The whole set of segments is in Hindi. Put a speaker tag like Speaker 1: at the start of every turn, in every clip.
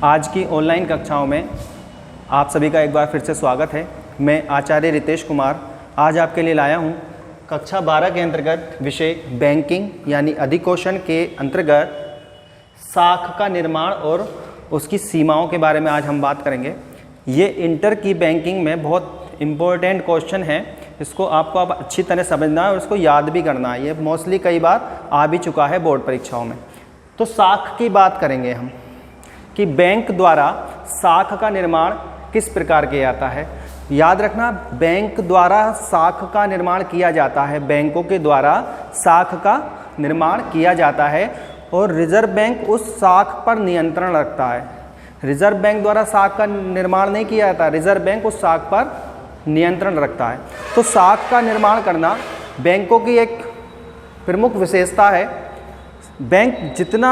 Speaker 1: आज की ऑनलाइन कक्षाओं में आप सभी का एक बार फिर से स्वागत है। मैं आचार्य रितेश कुमार आज आपके लिए लाया हूँ कक्षा 12 के अंतर्गत विषय बैंकिंग यानी अधिकोषण के अंतर्गत साख का निर्माण और उसकी सीमाओं के बारे में आज हम बात करेंगे। ये इंटर की बैंकिंग में बहुत इम्पोर्टेंट क्वेश्चन है, इसको आपको अब अच्छी तरह समझना है और इसको याद भी करना है। ये मोस्टली कई बार आ भी चुका है बोर्ड परीक्षाओं में। तो साख की बात करेंगे हम कि बैंक द्वारा साख का निर्माण किस प्रकार किया जाता है। याद रखना, बैंक द्वारा साख का निर्माण किया जाता है, बैंकों के द्वारा साख का निर्माण किया जाता है और रिजर्व बैंक उस साख पर नियंत्रण रखता है। रिजर्व बैंक द्वारा साख का निर्माण नहीं किया जाता, रिजर्व बैंक उस साख पर नियंत्रण रखता है। तो साख का निर्माण करना बैंकों की एक प्रमुख विशेषता है। बैंक जितना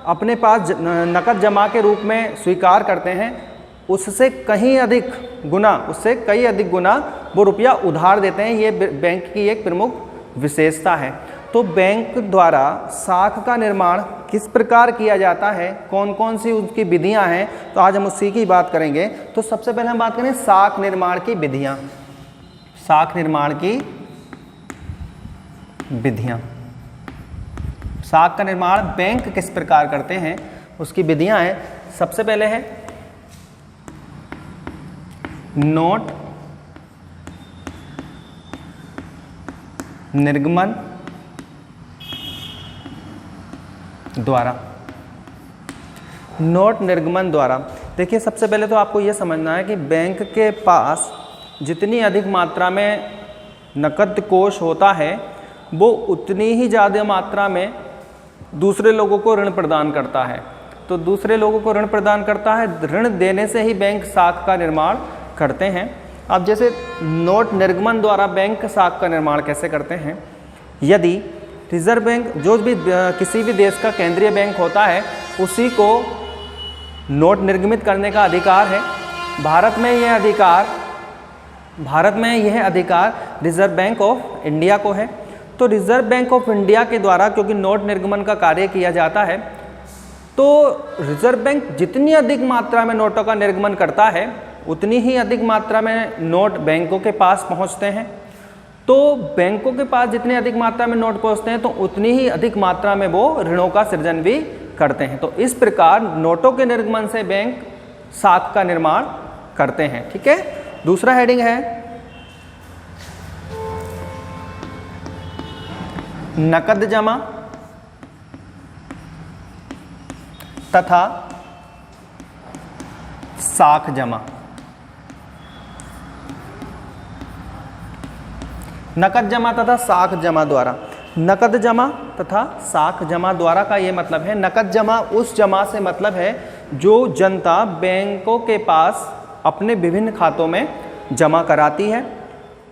Speaker 1: अपने पास नकद जमा के रूप में स्वीकार करते हैं उससे कहीं अधिक गुना, उससे कई अधिक गुना वो रुपया उधार देते हैं। ये बैंक की एक प्रमुख विशेषता है। तो बैंक द्वारा साख का निर्माण किस प्रकार किया जाता है, कौन कौन सी उसकी विधियां हैं, तो आज हम उसी की बात करेंगे। तो सबसे पहले हम बात करें साख निर्माण की विधियां। साख निर्माण की विधियां, साख का निर्माण बैंक किस प्रकार करते हैं उसकी विधियां हैं। सबसे पहले है नोट निर्गमन द्वारा। नोट निर्गमन द्वारा, देखिए सबसे पहले तो आपको यह समझना है कि बैंक के पास जितनी अधिक मात्रा में नकद कोष होता है वो उतनी ही ज़्यादा मात्रा में दूसरे लोगों को ऋण प्रदान करता है। तो दूसरे लोगों को ऋण प्रदान करता है, ऋण देने से ही बैंक साख का निर्माण करते हैं। अब जैसे नोट निर्गमन द्वारा बैंक साख का निर्माण कैसे करते हैं। यदि रिजर्व बैंक, जो भी किसी भी देश का केंद्रीय बैंक होता है, उसी को नोट निर्गमित करने का अधिकार है। भारत में यह अधिकार रिजर्व बैंक ऑफ इंडिया को है। तो रिजर्व बैंक ऑफ इंडिया के द्वारा क्योंकि नोट निर्गमन का कार्य किया जाता है, तो रिजर्व बैंक जितनी अधिक मात्रा में नोटों का निर्गमन करता है उतनी ही अधिक मात्रा में नोट बैंकों के पास पहुंचते हैं। तो बैंकों के पास जितनी अधिक मात्रा में नोट पहुंचते हैं तो उतनी ही अधिक मात्रा में वो ऋणों का सृजन भी करते हैं। तो इस प्रकार नोटों के निर्गमन से बैंक साख का निर्माण करते हैं। ठीक है। दूसरा हेडिंग है नकद जमा तथा साख जमा। नकद जमा तथा साख जमा द्वारा। नकद जमा तथा साख जमा द्वारा का ये मतलब है, नकद जमा उस जमा से मतलब है जो जनता बैंकों के पास अपने विभिन्न खातों में जमा कराती है।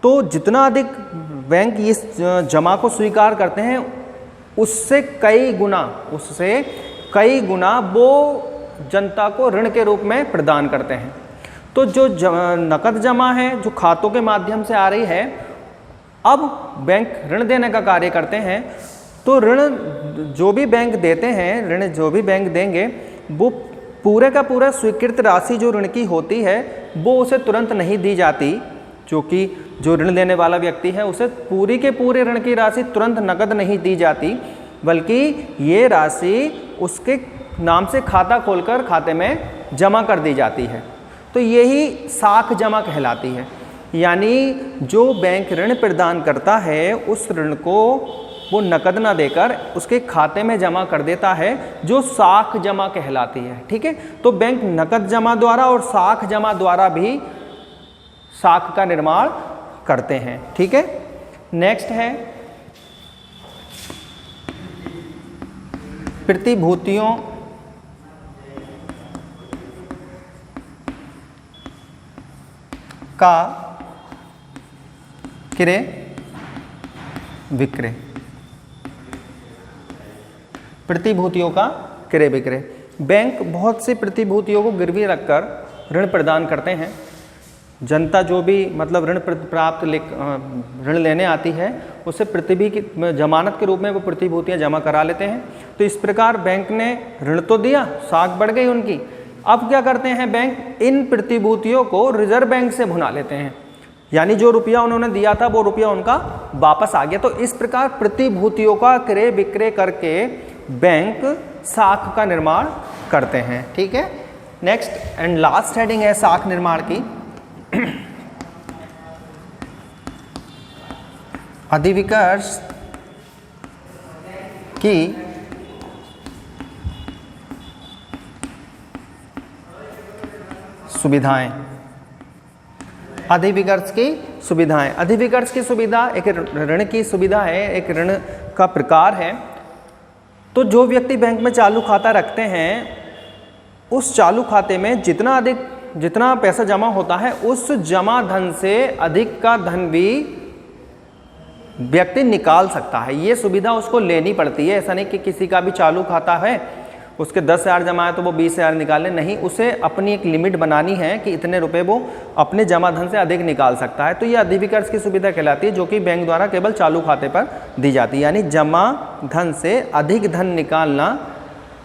Speaker 1: तो जितना अधिक बैंक इस जमा को स्वीकार करते हैं उससे कई गुना वो जनता को ऋण के रूप में प्रदान करते हैं। तो जो नकद जमा है जो खातों के माध्यम से आ रही है, अब बैंक ऋण देने का कार्य करते हैं। तो ऋण जो भी बैंक देते हैं, ऋण जो भी बैंक देंगे वो पूरे का पूरा स्वीकृत राशि जो ऋण की होती है वो उसे तुरंत नहीं दी जाती, क्योंकि जो ऋण देने वाला व्यक्ति है उसे पूरी के पूरे ऋण की राशि तुरंत नकद नहीं दी जाती, बल्कि ये राशि उसके नाम से खाता खोलकर खाते में जमा कर दी जाती है। तो यही साख जमा कहलाती है। यानी जो बैंक ऋण प्रदान करता है उस ऋण को वो नकद ना देकर उसके खाते में जमा कर देता है, जो साख जमा कहलाती है। ठीक है। तो बैंक नकद जमा द्वारा और साख जमा द्वारा भी साख का निर्माण करते हैं। ठीक है। नेक्स्ट है प्रतिभूतियों का क्रय विक्रय। प्रतिभूतियों का क्रय विक्रय। बैंक बहुत सी प्रतिभूतियों को गिरवी रखकर ऋण प्रदान करते हैं। जनता जो भी मतलब ऋण लेने आती है उसे प्रतिभूति की जमानत के रूप में वो प्रतिभूतियाँ जमा करा लेते हैं। तो इस प्रकार बैंक ने ऋण तो दिया, साख बढ़ गई उनकी, अब क्या करते हैं बैंक, इन प्रतिभूतियों को रिजर्व बैंक से भुना लेते हैं, यानी जो रुपया उन्होंने दिया था वो रुपया उनका वापस आ गया। तो इस प्रकार प्रतिभूतियों का क्रय विक्रय करके बैंक साख का निर्माण करते हैं। ठीक है, नेक्स्ट एंड लास्ट हेडिंग है साख निर्माण की, अधिविकर्ष की सुविधाएं। अधिविकर्ष की सुविधाएं, अधिविकर्ष की सुविधा एक ऋण की सुविधा है, एक ऋण का प्रकार है। तो जो व्यक्ति बैंक में चालू खाता रखते हैं, उस चालू खाते में जितना पैसा जमा होता है, उस जमा धन से अधिक का धन भी व्यक्ति निकाल सकता है। ये सुविधा उसको लेनी पड़ती है। ऐसा नहीं कि किसी का भी चालू खाता है, उसके 10,000 जमा है तो वो 20,000 निकाले, नहीं, उसे अपनी एक लिमिट बनानी है कि इतने रुपए वो अपने जमा धन से अधिक निकाल सकता है। तो ये अधिविकर्ष की सुविधा कहलाती है, जो कि बैंक द्वारा केवल चालू खाते पर दी जाती है, यानी जमा धन से अधिक धन निकालना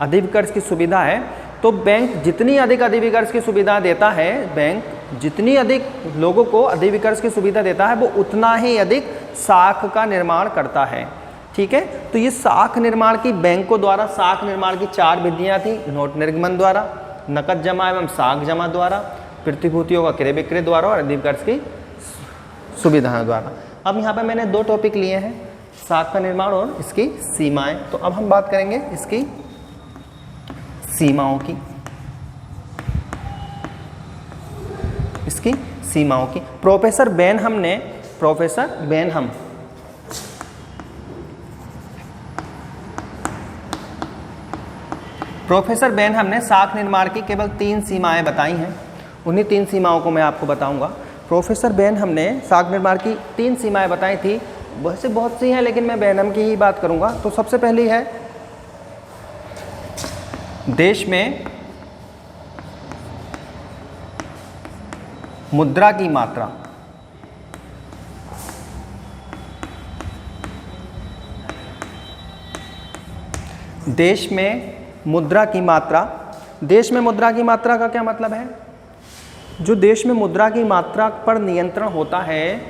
Speaker 1: अधिविकर्ष की सुविधा है। तो बैंक जितनी अधिक अधिविकर्ष की सुविधा देता है, बैंक जितनी अधिक लोगों को अधिविकर्ष की सुविधा देता है, वो उतना ही अधिक साख का निर्माण करता है। ठीक है, तो ये साख निर्माण की, बैंकों द्वारा साख निर्माण की 4 विधियां थी, नोट निर्गमन द्वारा, नकद जमा एवं साख जमा द्वारा, प्रतिभूतियों का क्रय विक्रय द्वारा और अधिविकर्ष की सुविधाओं द्वारा। अब यहाँ पे मैंने 2 टॉपिक लिए हैं, साख का निर्माण और इसकी सीमाएं। तो अब हम बात करेंगे इसकी सीमाओं की, इसकी सीमाओं की। प्रोफेसर बेनहम ने साख निर्माण की केवल 3 सीमाएं बताई हैं। उन्हीं 3 सीमाओं को मैं आपको बताऊंगा। प्रोफेसर बेनहम ने साख निर्माण की 3 सीमाएं बताई थी, वैसे बहुत सी हैं लेकिन मैं बेनहम की ही बात करूंगा। तो सबसे पहली है, देश में मुद्रा की मात्रा। देश में मुद्रा की मात्रा। देश में मुद्रा की मात्रा का क्या मतलब है? जो देश में मुद्रा की मात्रा पर नियंत्रण होता है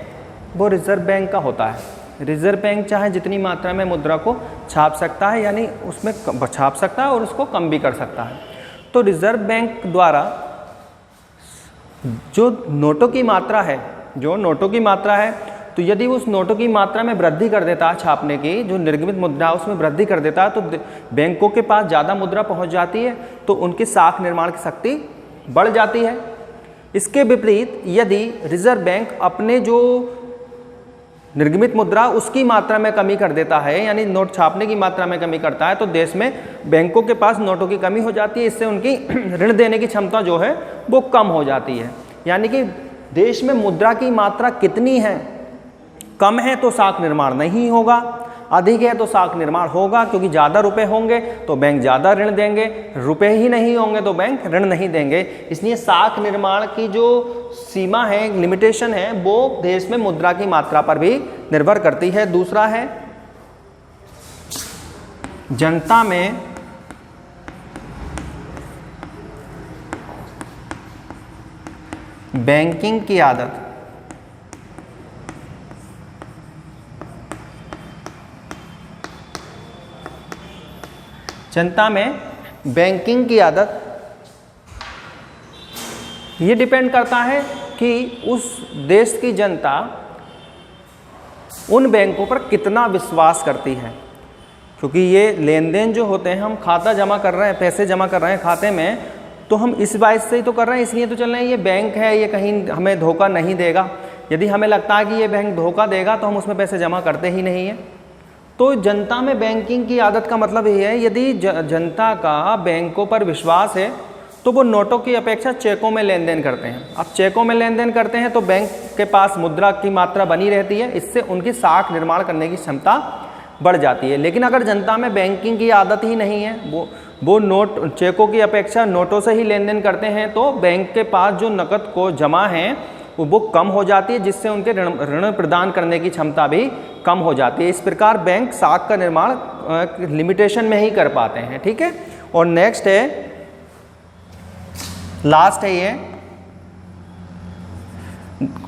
Speaker 1: वो रिजर्व बैंक का होता है। रिजर्व बैंक चाहे जितनी मात्रा में मुद्रा को छाप सकता है, यानी उसमें छाप सकता है और उसको कम भी कर सकता है। तो रिजर्व बैंक द्वारा जो नोटों की मात्रा है, तो यदि उस नोटों की मात्रा में वृद्धि कर देता है, छापने की जो निर्गमित मुद्रा उसमें वृद्धि कर देता है, तो बैंकों के पास ज़्यादा मुद्रा पहुंच जाती है, तो उनकी साख निर्माण की शक्ति बढ़ जाती है। इसके विपरीत यदि रिजर्व बैंक अपने जो निर्गमित मुद्रा उसकी मात्रा में कमी कर देता है, यानी नोट छापने की मात्रा में कमी करता है, तो देश में बैंकों के पास नोटों की कमी हो जाती है। इससे उनकी ऋण देने की क्षमता जो है वो कम हो जाती है। यानी कि देश में मुद्रा की मात्रा कितनी है, कम है तो साख निर्माण नहीं होगा, अधिक है तो साख निर्माण होगा, क्योंकि ज़्यादा रुपए होंगे तो बैंक ज़्यादा ऋण देंगे, रुपए ही नहीं होंगे तो बैंक ऋण नहीं देंगे। इसलिए साख निर्माण की जो सीमा है, लिमिटेशन है, वो देश में मुद्रा की मात्रा पर भी निर्भर करती है। दूसरा है, जनता में बैंकिंग की आदत। जनता में बैंकिंग की आदत, ये डिपेंड करता है कि उस देश की जनता उन बैंकों पर कितना विश्वास करती है। क्योंकि ये लेन देन जो होते हैं, हम खाता जमा कर रहे हैं, पैसे जमा कर रहे हैं खाते में, तो हम इस बात से ही तो कर रहे हैं, इसलिए तो चल रहे हैं ये बैंक है, ये कहीं हमें धोखा नहीं देगा। यदि हमें लगता है कि ये बैंक धोखा देगा तो हम उसमें पैसे जमा करते ही नहीं हैं। तो जनता में बैंकिंग की आदत का मतलब ये है, यदि जनता का बैंकों पर विश्वास है तो वो नोटों की अपेक्षा चेकों में लेन देन करते हैं। अब चेकों में लेन देन करते हैं तो बैंक के पास मुद्रा की मात्रा बनी रहती है, इससे उनकी साख निर्माण करने की क्षमता बढ़ जाती है। लेकिन अगर जनता में बैंकिंग की आदत ही नहीं है, वो नोट चेकों की अपेक्षा नोटों से ही लेन देन करते हैं, तो बैंक के पास जो नकद को जमा है वो कम हो जाती है, जिससे उनके ऋण प्रदान करने की क्षमता भी कम हो जाती है। इस प्रकार बैंक साख का निर्माण लिमिटेशन में ही कर पाते हैं। ठीक है, और नेक्स्ट है लास्ट है ये,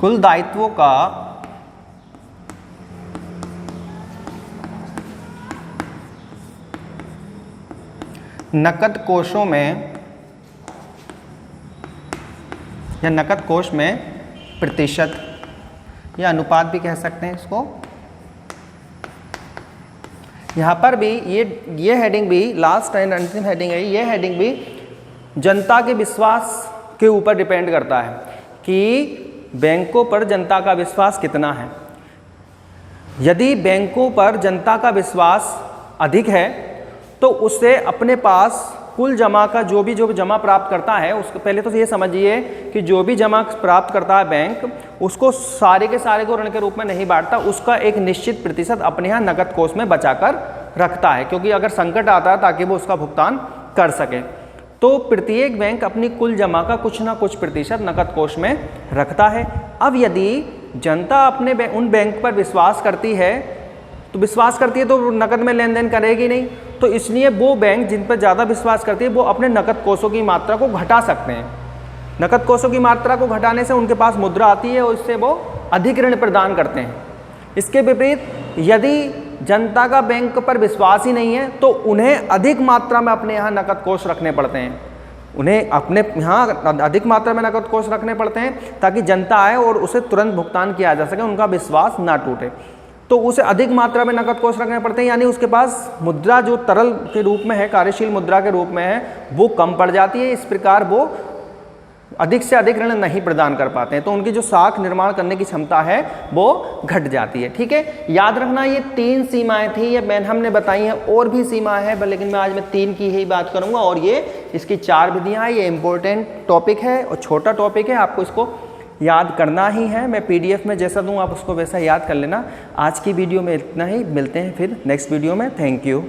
Speaker 1: कुल दायित्वों का नकद कोषों में या नकद कोष में प्रतिशत या अनुपात भी कह सकते हैं इसको। यहाँ पर भी ये हेडिंग भी लास्ट एंड अंतिम हेडिंग है, ये हेडिंग भी जनता के विश्वास के ऊपर डिपेंड करता है कि बैंकों पर जनता का विश्वास कितना है। यदि बैंकों पर जनता का विश्वास अधिक है तो उससे अपने पास कुल जमा का जो जमा प्राप्त करता है उसको पहले तो ये समझिए कि जो भी जमा प्राप्त करता है बैंक उसको सारे के सारे को ऋण के रूप में नहीं बांटता, उसका एक निश्चित प्रतिशत अपने यहाँ नकद कोष में बचाकर रखता है, क्योंकि अगर संकट आता है ताकि वो उसका भुगतान कर सके। तो प्रत्येक बैंक अपनी कुल जमा का कुछ ना कुछ प्रतिशत नकद कोष में रखता है। अब यदि जनता अपने उन बैंक पर विश्वास करती है तो नकद में लेन देन करेगी नहीं, तो इसलिए वो बैंक जिन पर ज़्यादा विश्वास करती है वो अपने नकद कोषों की मात्रा को घटा सकते हैं। नकद कोषों की मात्रा को घटाने से उनके पास मुद्रा आती है और इससे वो अधिक ऋण प्रदान करते हैं। इसके विपरीत यदि जनता का बैंक पर विश्वास ही नहीं है तो उन्हें अधिक मात्रा में अपने यहाँ नकद कोष रखने पड़ते हैं, उन्हें अपने यहाँ अधिक मात्रा में नकद कोष रखने पड़ते हैं ताकि जनता आए और उसे तुरंत भुगतान किया जा सके, उनका विश्वास ना टूटे। तो उसे अधिक मात्रा में नकद कोष रखने पड़ते हैं, यानी उसके पास मुद्रा जो तरल के रूप में है, कार्यशील मुद्रा के रूप में है, वो कम पड़ जाती है। इस प्रकार वो अधिक से अधिक ऋण नहीं प्रदान कर पाते हैं, तो उनकी जो साख निर्माण करने की क्षमता है वो घट जाती है। ठीक है, याद रखना ये 3 सीमाएं थी, ये हमने बताई हैं, और भी सीमा है लेकिन मैं आज 3 की ही बात करूंगा। और ये इसकी 4 विधियां हैं। ये इंपॉर्टेंट टॉपिक है और छोटा टॉपिक है, आपको इसको याद करना ही है। मैं PDF में जैसा दूं आप उसको वैसा याद कर लेना। आज की वीडियो में इतना ही, मिलते हैं फिर नेक्स्ट वीडियो में। Thank you.